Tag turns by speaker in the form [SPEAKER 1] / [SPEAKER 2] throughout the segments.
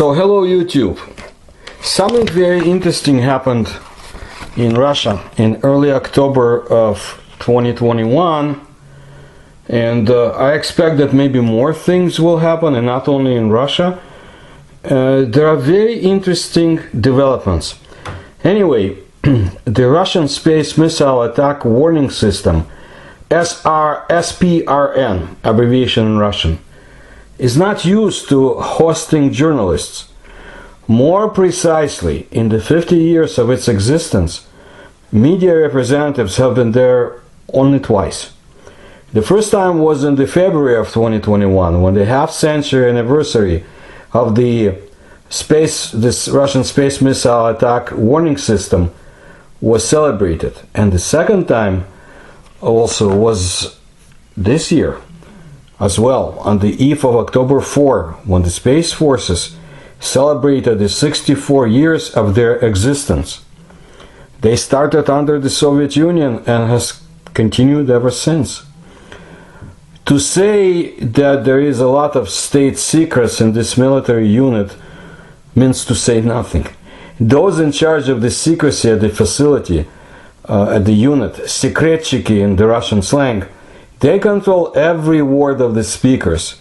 [SPEAKER 1] So hello YouTube. Something very interesting happened in Russia in early October of 2021, and I expect that maybe more things will happen, and not only in Russia. There are very interesting developments. Anyway, the Russian space missile attack warning system, SPRN, abbreviation in Russian, is not used to hosting journalists. More precisely, in the 50 years of its existence, media representatives have been there only twice. The first time was in the February of 2021, when the half-century anniversary of this Russian space missile attack warning system was celebrated. And the second time also was this year as well, on the eve of October 4, when the Space Forces celebrated the 64 years of their existence. They started under the Soviet Union and has continued ever since. To say that there is a lot of state secrets in this military unit means to say nothing. Those in charge of the secrecy at the facility, at the unit, sekretchiki in the Russian slang, they control every word of the speakers.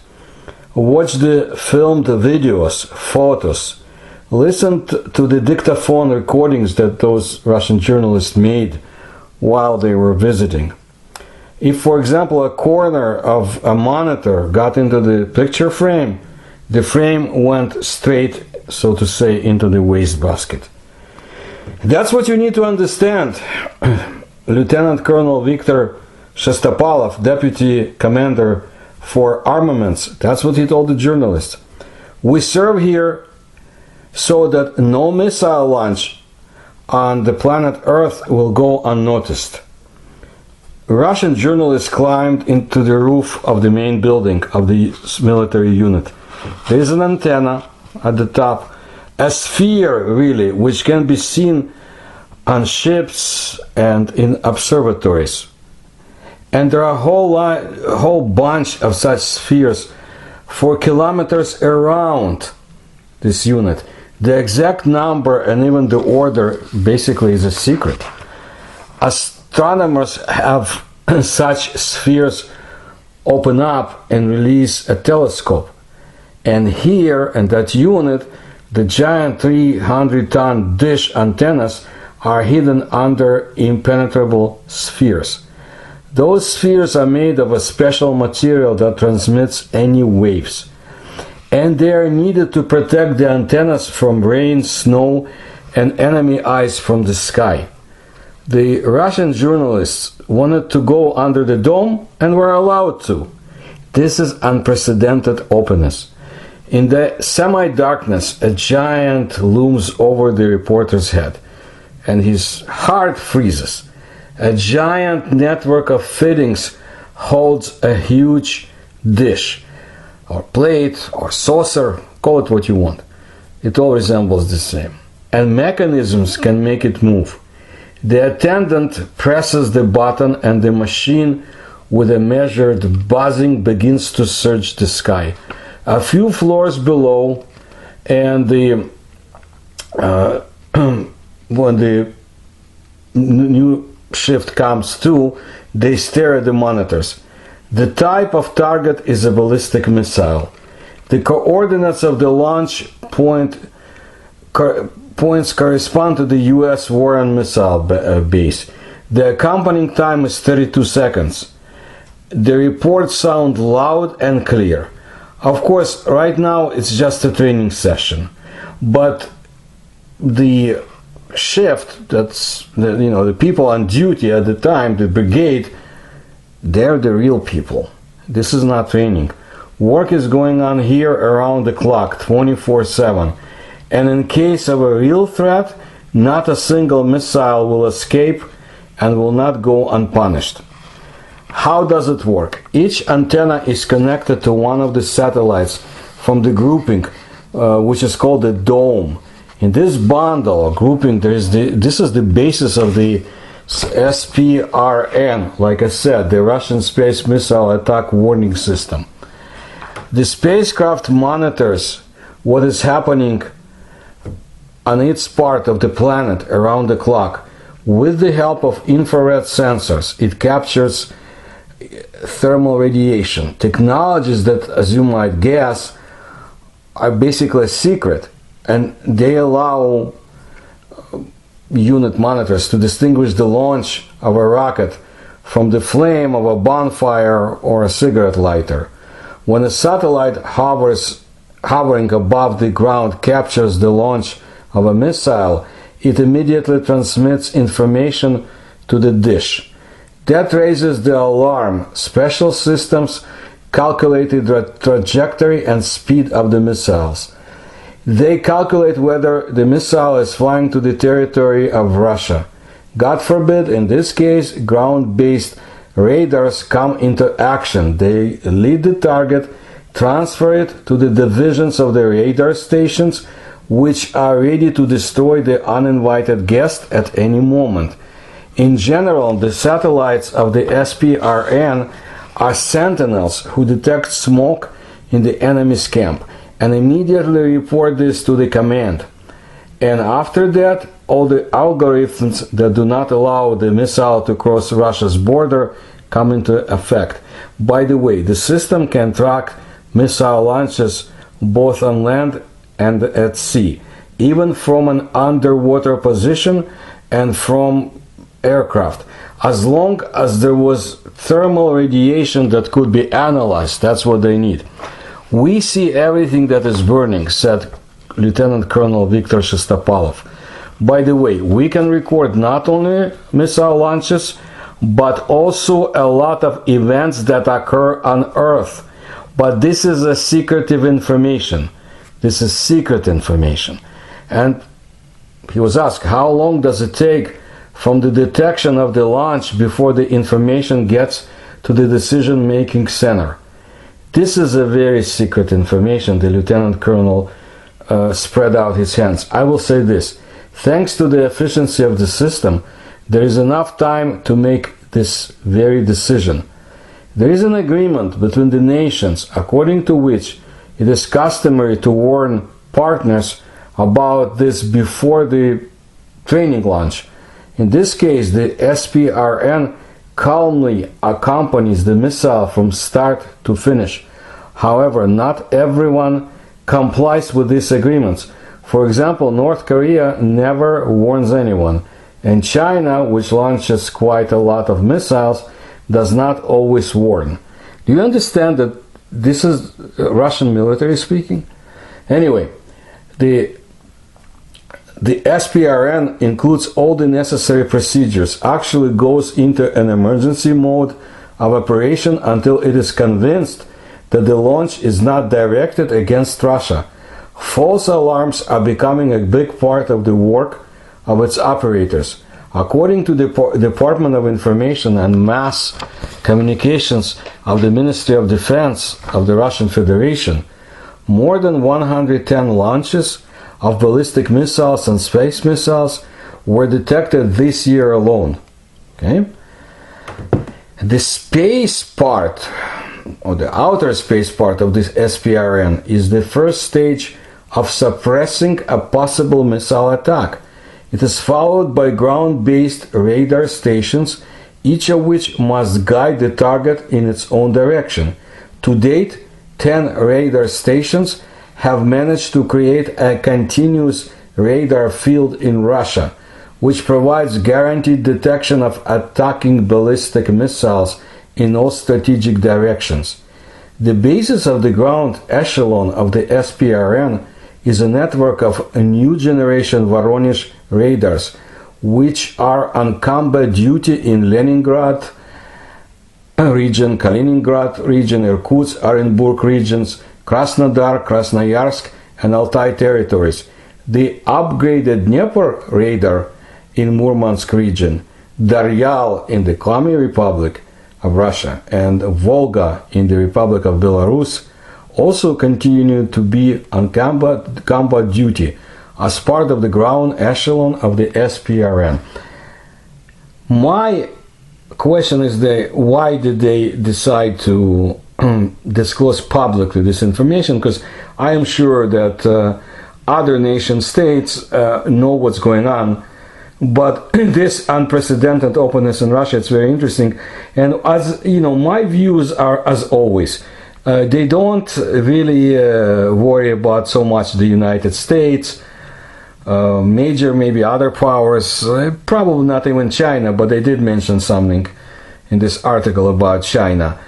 [SPEAKER 1] Watch the filmed videos, photos, listen to the dictaphone recordings that those Russian journalists made while they were visiting. If, for example, a corner of a monitor got into the picture frame, the frame went straight, so to say, into the wastebasket. That's what you need to understand. Lieutenant Colonel Viktor Shestopalov, Deputy Commander for Armaments, that's what he told the journalists. We serve here so that no missile launch on the planet Earth will go unnoticed. Russian journalists climbed into the roof of the main building of the military unit. There is an antenna at the top, a sphere really, which can be seen on ships and in observatories. And there are a whole bunch of such spheres for kilometers around this unit. The exact number and even the order basically is a secret. Astronomers have such spheres open up and release a telescope. And here in that unit, the giant 300-ton dish antennas are hidden under impenetrable spheres. Those spheres are made of a special material that transmits any waves. And they are needed to protect the antennas from rain, snow, and enemy eyes from the sky. The Russian journalists wanted to go under the dome and were allowed to. This is unprecedented openness. In the semi-darkness, a giant looms over the reporter's head, and his heart freezes. A giant network of fittings holds a huge dish, or plate, or saucer, call it what you want. It all resembles the same. And mechanisms can make it move. The attendant presses the button and the machine, with a measured buzzing, begins to search the sky. A few floors below, and when the new shift comes to, they stare at the monitors. The type of target is a ballistic missile. The coordinates of the launch points correspond to the US Warren missile base. The accompanying time is 32 seconds. The reports sound loud and clear. Of course, right now it's just a training session, but the shift, that's the people on duty at the time, the brigade, they're the real people. This is not training. Work is going on here around the clock, 24/7, and in case of a real threat, not a single missile will escape and will not go unpunished. How does it work? Each antenna is connected to one of the satellites from the grouping, which is called the dome. In this bundle or grouping, this is the basis of the SPRN, like I said, the Russian Space Missile Attack Warning System. The spacecraft monitors what is happening on its part of the planet around the clock. With the help of infrared sensors, it captures thermal radiation. Technologies that, as you might guess, are basically secret, and they allow unit monitors to distinguish the launch of a rocket from the flame of a bonfire or a cigarette lighter. When a satellite hovering above the ground captures the launch of a missile, it immediately transmits information to the dish. That raises the alarm. Special systems calculate the trajectory and speed of the missiles. They calculate whether the missile is flying to the territory of Russia. God forbid, in this case, ground-based radars come into action. They lead the target, transfer it to the divisions of the radar stations, which are ready to destroy the uninvited guest at any moment. In general, the satellites of the SPRN are sentinels who detect smoke in the enemy's camp and immediately report this to the command. And after that, all the algorithms that do not allow the missile to cross Russia's border come into effect. By the way, the system can track missile launches both on land and at sea, even from an underwater position and from aircraft. As long as there was thermal radiation that could be analyzed, that's what they need. We see everything that is burning, said Lieutenant Colonel Viktor Shestopalov. By the way, we can record not only missile launches, but also a lot of events that occur on Earth. But this is a secretive information. This is secret information. And he was asked, how long does it take from the detection of the launch before the information gets to the decision-making center? This is a very secret information. The Lieutenant Colonel spread out his hands. I will say this. Thanks to the efficiency of the system, there is enough time to make this very decision. There is an agreement between the nations according to which it is customary to warn partners about this before the training launch. In this case, the SPRN calmly accompanies the missile from start to finish. However, not everyone complies with these agreements. For example, North Korea never warns anyone, and China, which launches quite a lot of missiles, does not always warn. Do you understand that this is Russian military speaking? Anyway, the SPRN includes all the necessary procedures, actually goes into an emergency mode of operation until it is convinced that the launch is not directed against Russia. False alarms are becoming a big part of the work of its operators. According to the Department of Information and Mass Communications of the Ministry of Defense of the Russian Federation, more than 110 launches of ballistic missiles and space missiles were detected this year alone. Okay? The space part, or the outer space part of this SPRN, is the first stage of suppressing a possible missile attack. It is followed by ground-based radar stations, each of which must guide the target in its own direction. To date, 10 radar stations have managed to create a continuous radar field in Russia, which provides guaranteed detection of attacking ballistic missiles in all strategic directions. The basis of the ground echelon of the SPRN is a network of a new generation Voronezh radars, which are on combat duty in Leningrad region, Kaliningrad region, Irkutsk, Orenburg regions, Krasnodar, Krasnoyarsk, and Altai territories. The upgraded Dnieper radar in Murmansk region, Daryal in the Komi Republic of Russia, and Volga in the Republic of Belarus also continue to be on combat duty as part of the ground echelon of the SPRN. My question is why did they decide to disclose publicly this information? Because I am sure that other nation states know what's going on. But this unprecedented openness in Russia, it's very interesting. And as you know, my views are as always. They don't really worry about so much the United States, major maybe other powers, probably not even China, but they did mention something in this article about China.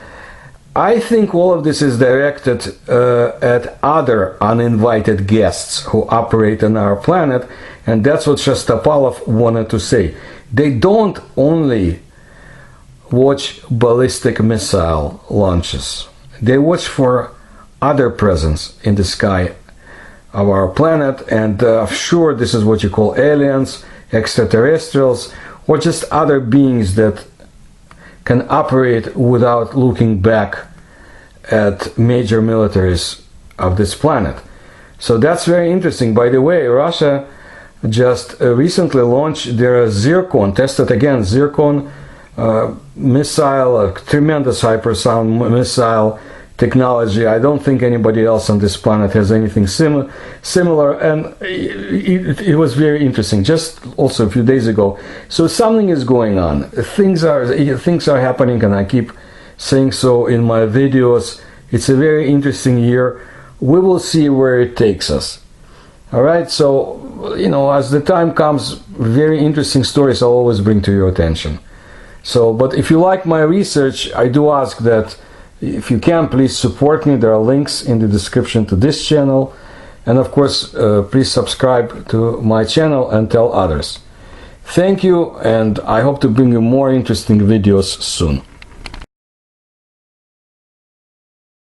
[SPEAKER 1] I think all of this is directed at other uninvited guests who operate on our planet, and that's what Shostopalov wanted to say. They don't only watch ballistic missile launches. They watch for other presence in the sky of our planet, and sure, this is what you call aliens, extraterrestrials, or just other beings that can operate without looking back at major militaries of this planet. So that's very interesting. By the way, Russia just recently launched their Zircon, tested again, Zircon missile, a tremendous hypersonic missile technology. I don't think anybody else on this planet has anything similar, and it was very interesting, just also a few days ago. So something is going on. Things are happening, and I keep saying so in my videos. It's a very interesting year. We will see where it takes us. All right, so you know, as the time comes, very interesting stories I'll always bring to your attention. So, but if you like my research, I do ask that if you can, please support me. There are links in the description to this channel, and of course, please subscribe to my channel and tell others. Thank you, and I hope to bring you more interesting videos soon.